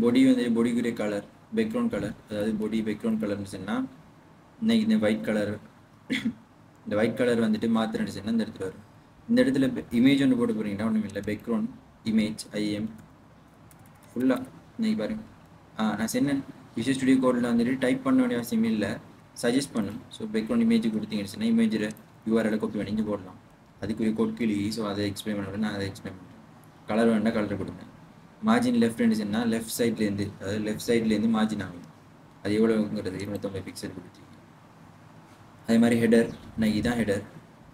பொடி வந்து பொடிக்குரிய colour background colour, அதாவது பொடி பேக்ரவுண்ட் கலர்னு சொன்னால் இன்னைக்கு இந்த ஒயிட் கலர் இந்த ஒயிட் கலர் வந்துட்டு மாற்றினு சொன்னால் இந்த இடத்துல வரும். இந்த இடத்துல இமேஜ் ஒன்று போட்டு போகிறீங்கன்னா ஒன்றும் இல்லை, பேக்ரவுண்ட் இமேஜ் ஐஎம் ஃபுல்லாக இன்னைக்கு பாருங்க. நான் சொன்னேன் விஷுவல் ஸ்டுடியோ கோடில் வந்துட்டு டைப் பண்ண வேண்டிய அவசியம் இல்லை, சஜஸ்ட் பண்ணும். ஸோ பேக்ரவுண்ட் இமேஜ் கொடுத்தீங்கன்னு சொன்னால் இமேஜில் யூஆர்எல் காப்பி பண்ணி போடலாம். அதுக்குரிய கோட் கிளி. ஸோ அதை எக்ஸ்பிளைன் பண்ணுவேன், நான் அதை எக்ஸ்பிளைன் பண்ணுறேன். கலர் வேண்டாம் கலர் கொடுங்க. மார்ஜின் லெஃப்ட் ஹேண்டுச்சுன்னா லெஃப்ட் சைட்லேருந்து, அதாவது லெஃப்ட் சைட்லேருந்து மார்ஜின் ஆகும். அது எவ்வளோங்கிறது 250 பிக்சல் கொடுத்தீங்க. அதே மாதிரி ஹெடர், நான் இதுதான் ஹெடர்.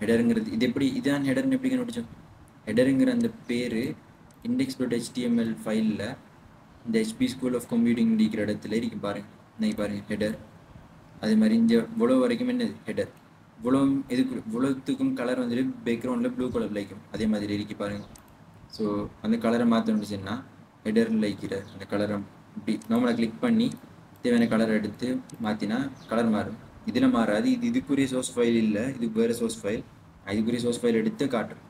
ஹெடருங்கிறது இது எப்படி இதான் ஹெடர்னு எப்படி கண்டுபிடிச்சோம்? ஹெடருங்கிற அந்த பேர் index.html ஃபைலில் இந்த ஹெச்பி ஸ்கூல் ஆஃப் கம்ப்யூட்டிங் இருக்கிற இடத்துல இருக்கு பாருங்க. இன்னைக்கு பாருங்கள் ஹெடர். அதே மாதிரி இந்த இவ்வளோ வரைக்கும் என்னது ஹெடர். இவ்வளோத்துக்கும் கலர் வந்துட்டு பேக்ரவுண்டில் ப்ளூ கலரில் இருக்கும். அதே மாதிரி இருக்கு பாருங்கள். ஸோ அந்த கலரை மாற்றணுச்சுன்னா ஹெடரில் இருக்கிற அந்த கலரை இப்படி நார்மலாக கிளிக் பண்ணி தேவையான கலரை எடுத்து மாற்றினா கலர் மாறும். இதில் மாறாது. இதுக்குரிய சோர்ஸ் ஃபைல் இல்லை, இது வேறு சோர்ஸ் ஃபைல். இதுக்குரிய சோர்ஸ் ஃபைல் எடுத்து காட்டுறோம்.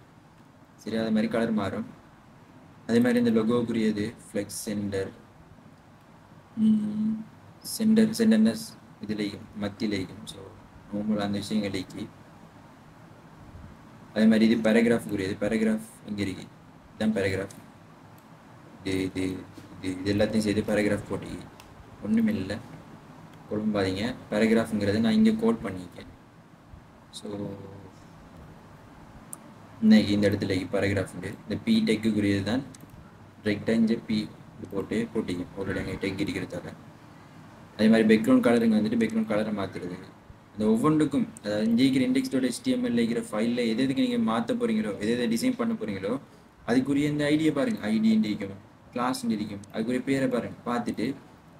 சரி, அது மாதிரி கலர் மாறும். அதே மாதிரி இந்த லொகோக்குரியது ஃப்ளெக்ஸ் சென்டர்னஸ் இதுலேயும் மத்தியிலேயும். ஸோ நார்மலாக அந்த விஷயங்களுக்கு. அதே மாதிரி இது பேராகிராஃபுக்குரியது. பேராகிராஃப் இங்கே இருக்கு, இதுதான் பேராகிராஃப். இது எல்லாத்தையும் செய்து பேராகிராஃப் போட்டி ஒன்றும் இல்லை, குழம்பாதீங்க. பேராகிராஃபுங்கிறத நான் இங்கே கோட் பண்ணியிருக்கேன். ஸோ இன்னைக்கு இந்த இடத்துல பேராகிராஃப் உண்டு. இந்த பி டெக்குரியது தான் ரைட்டாக இங்கே பி இது போட்டிங்க ஆல்ரெடி அங்கே டெக் இருக்கிறதால. அதே மாதிரி பேக்ரவுண்ட் கலருங்க வந்துட்டு பேக்ரவுண்ட் கலரை மாற்றுறது. அந்த ஒவ்வொன்றுக்கும், அதாவது இங்கே இருக்கிற index.html இருக்கிற ஃபைலில் எதுக்கு நீங்கள் மாற்ற போகிறீங்களோ, எதை டிசைன் பண்ண போகிறீங்களோ அதுக்குரிய இந்த ஐடியை பாருங்கள். ஐடின்னு இருக்கும், கிளாஸ்ன்னு இருக்கும், அதுக்குரிய பேரை பாருங்கள். பார்த்துட்டு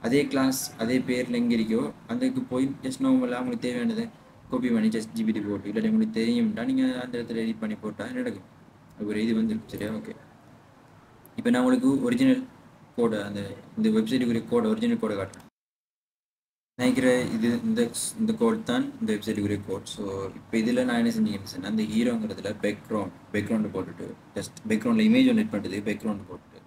அதே கிளாஸ் அதே பேரில் எங்கே இருக்கோ அதுக்கு போய் ஜஸ்ட் நார்மலாக உங்களுக்கு தேவையானதை காப்பி பண்ணி ஜஸ்ட் ஜிபிடி போட்டு, இல்லாட்டி உங்களுக்கு தெரியும்னா நீங்கள் அந்த இடத்துல எடிட் பண்ணி போட்டால் நடக்கும். அது ஒரு இது வந்துடும். சரியா? ஓகே. இப்போ நான் உங்களுக்கு ஒரிஜினல் கோடை, இந்த வெப்சைட்டுக்குரிய கோடை ஒரிஜினல் கோடை காட்டுறேன். நினைக்கிற இது இந்த கோட் தான் இந்த வெப்சைட்டுக்குரிய கோட். ஸோ இப்போ இதில் நான் என்ன செஞ்சேன்னு சொன்னால் அந்த ஹீரோங்கிறதுல பேக்ரவுண்டு போட்டுட்டு ஜஸ்ட் பேக்ரவுண்டில் இமேஜ் ஒன்று எட் பண்ணுறது, பேக்ரவுண்டு போட்டுட்டு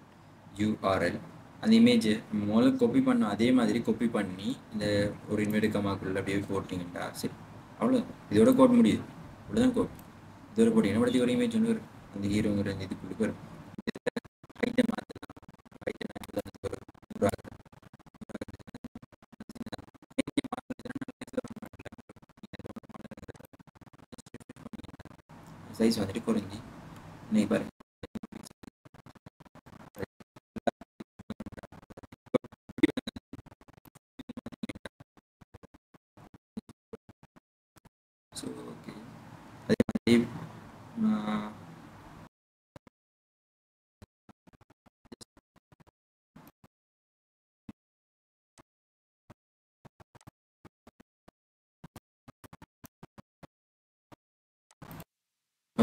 யூஆர்எல் அந்த இமேஜை முதல்ல காப்பி பண்ணோம். அதே மாதிரி காப்பி பண்ணி இந்த ஒரு இன்வெர்டட் கமாக்குள்ள அப்படியே போட்டிங்கன்னா சரி, அவ்வளோ. இதோட கோட் முடியுது. இவ்வளோதான் கோட். இதோட போட்டிங்கன்னா படத்துக்கு ஒரு இமேஜ் ஒன்று வரும். அந்த ஹீரோங்கிற அந்த இதுக்குள்ளே வரும். சைஸ் வந்துட்டு குறைஞ்சி இன்னைக்கு பாருங்க. So okay. அதே மாதிரி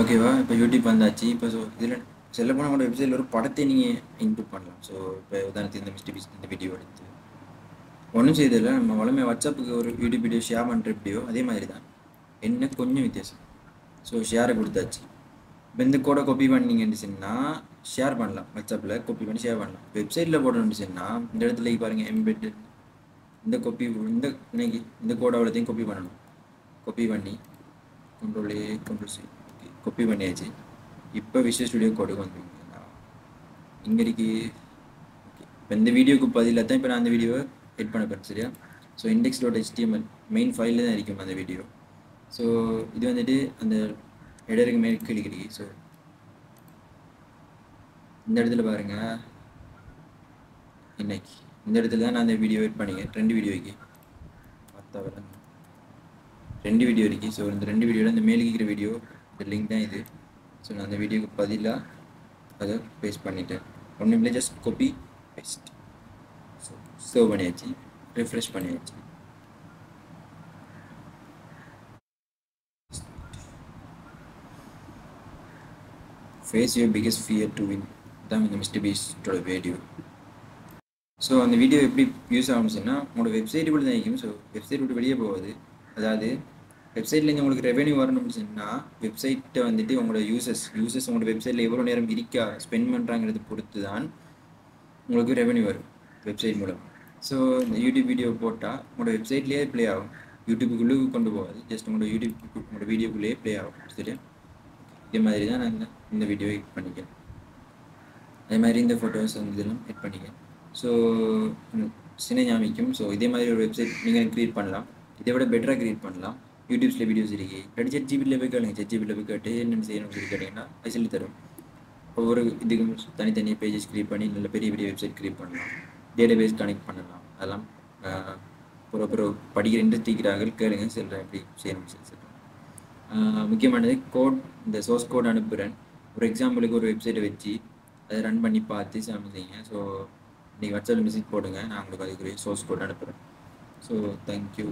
ஓகேவா, இப்போ யூடியூப் வந்தாச்சு. இப்போ ஸோ இதில் செல்லப்போனால் உங்களோட வெப்சைட்டில் ஒரு படத்தை நீங்கள் இன்க்ளூட் பண்ணலாம். ஸோ இப்போ உதாரணத்துக்கு இந்த மிஸ்டர் பீஸ் இந்த வீடியோ எடுத்து ஒன்றும் செய்யதில்லை, நம்ம வளமே வாட்ஸ்அப்புக்கு ஒரு யூடியூப் வீடியோ ஷேர் பண்ணுற வீடியோ அதே மாதிரி தான், என்ன கொஞ்சம் வித்தியாசம். ஸோ ஷேரை கொடுத்தாச்சு. இப்போ இந்த கோடை காப்பி பண்ணிங்கன்னு சொன்னால் ஷேர் பண்ணலாம், வாட்ஸ்அப்பில் காப்பி பண்ணி ஷேர் பண்ணலாம். வெப்சைட்டில் போடணும்னு சொன்னால் இந்த இடத்துல பாருங்கள் எம்பெட் இந்த காப்பி இன்னைக்கு இந்த கோடை அவ்வளோத்தையும் காப்பி பண்ணணும். காப்பி பண்ணி கண்ட்ரோல் சி காப்பி பண்ணியாச்சு. இப்போ விஷுவல் ஸ்டுடியோ கோடுக்கு வந்துருக்கீங்களா இங்கே இருக்கு. ஓகே, இப்போ இந்த வீடியோக்கு பதிலாக தான் இப்போ நான் அந்த வீடியோவை எட் பண்ண போகிறேன். சரியா? ஸோ index.html மெயின் ஃபைலில் தான் இருக்கும் அந்த வீடியோ. ஸோ இது வந்துட்டு அந்த ஹெடருக்கு மேல் கிளிக்கிறீங்க. ஸோ இந்த இடத்துல பாருங்கள், இன்னைக்கு இந்த இடத்துல தான் நான் அந்த வீடியோ எட் பண்ணிங்க. 2 வீடியோக்கு பார்த்தா வரேன், 2 வீடியோ இருக்கு. ஸோ இந்த 2 வீடியோவில் இந்த மேலுக்கு இருக்கிற வீடியோ இந்த லிங்க் தான் இது. ஸோ நான் அந்த வீடியோக்கு பதிலாக அதை பேஸ்ட் பண்ணிட்டேன். ஒன்றும் இல்லை, just copy paste. So save பண்ணியாச்சு, ரிஃப்ரெஷ் பண்ணியாச்சு. Face your biggest fear to win தான் இந்த மிஸ்டர் பீஸ்டோட வீடியோ. ஸோ அந்த வீடியோ எப்படி யூஸ் ஆகும்னா உங்களோட வெப்சைட் கூட தான் இருக்கும். ஸோ வெப்சைட் விட்டு வெளியே போகாது. அதாவது வெப்சைட்லேருந்து உங்களுக்கு ரெவென்யூ வரணும்னு சொன்னால் வெப்சைட்டை வந்துட்டு உங்களோட யூசர்ஸ் உங்களோட வெப்சைட்டில் எவ்வளோ நேரம் ஸ்பெண்ட் பண்ணுறாங்கிறது பொறுத்து தான் உங்களுக்கு ரெவென்யூ வரும். வெப்சைட் மூலம். ஸோ இந்த யூடியூப் வீடியோ போட்டால் உங்களோட வெப்சைட்லேயே ப்ளே ஆகும். யூடியூப்புக்குள்ளே கொண்டு போகாது, ஜஸ்ட் உங்களோட வீடியோக்குள்ளேயே ப்ளே ஆகும். சரி, இதே மாதிரி தான் நான் இந்த வீடியோ எடிட் பண்ணிக்கிறேன். அதே மாதிரி இந்த ஃபோட்டோஸ் வந்து இதெல்லாம் எட் பண்ணிக்கிறேன். ஸோ சின்ன ஞாபகம். ஸோ இதே மாதிரி ஒரு வெப்சைட் நீங்கள் க்ரியேட் பண்ணலாம். இதை விட பெட்டராக க்ரியேட் பண்ணலாம். யூடியூப்ஸில் வீடியோஸ் இருக்கு, இல்லாட்டி ChatGPTல போய் கேளுங்க. ChatGPTல போய் கேட்டு என்னென்னு செய்யணும்னு சொல்லி கேட்டிங்கன்னா அது சொல்லி தரும். ஒவ்வொரு இதுக்கும் தனித்தனி பேஜஸ் க்ரியேட் பண்ணி நல்ல பெரிய பெரிய வெப்சைட் க்ரியேட் பண்ணலாம். டேட்டாபேஸ் கனெக்ட் பண்ணலாம். அதெல்லாம் படிக்கிற இண்டஸ்ட்ரிக்கிறார்கள் கேளுங்க, சொல்கிறேன் எப்படி செய்யணும்னு சொல்லி சொல்கிறேன். முக்கியமானது கோட், இந்த சோர்ஸ் கோட் அனுப்புகிறேன். ஒரு எக்ஸாம்பிளுக்கு ஒரு வெப்சைட்டை வச்சு அதை ரன் பண்ணி பார்த்து செய்யுங்க. ஸோ நீங்கள் வாட்ஸ்அப்பில் மெசேஜ் போடுங்க, நான் உங்களுக்கு அதுக்குரிய சோர்ஸ் கோட் அனுப்புகிறேன். So thank you.